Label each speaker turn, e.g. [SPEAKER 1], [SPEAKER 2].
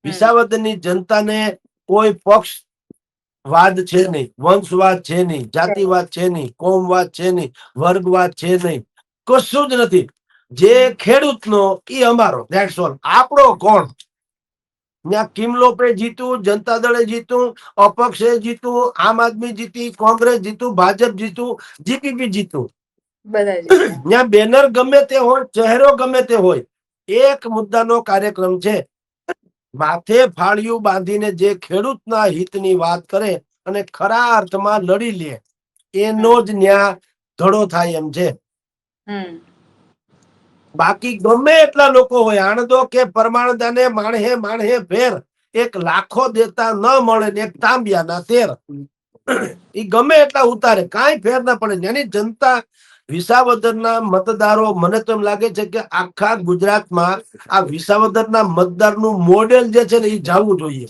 [SPEAKER 1] વિસાવદરની જનતાને કોઈ પક્ષ વાદ છે નહીં, વંશવાદ છે નહીં, જાતિવાદ છે નહીં, કોમવાદ છે નહીં, વર્ગવાદ છે નહીં, કશું જ નથી. જે ખેડૂતનો એ અમારો, ધેટ્સ ઓલ. આપણો કોણ? ત્યાં કિમલોપે જીતું, જનતા દળે જીતું, અપક્ષે જીતું, આમ આદમી જીતી, કોંગ્રેસ જીતું, ભાજપ જીતું, જીપીપી જીતું. ત્યાં બેનર ગમે તે હોય, ચહેરો ગમે તે હોય, એક મુદ્દાનો કાર્યક્રમ છે. માથે ફાળિયું બાંધીને જે ખેડૂતના હિતની વાત કરે અને ખરા અર્થમાં લડી લે, એનો જ ન્યા ધડો થાય એમ છે. બાકી ગમે એટલા લોકો હોય, આણંદો કે પરમાણદાને માણહે માણહે ફેર, એક લાખો દેતા ન મળે ને એક તાંબિયાના 13, એ ગમે એટલા ઉતારે, કાંઈ ફેર ના પડે. એની જનતા, વિસાવદરના મતદારો, મને તો એમ લાગે છે કે આખા ગુજરાતમાં આ વિસાવદરના મતદારનું મોડેલ જે છે ને એ જવું જોઈએ.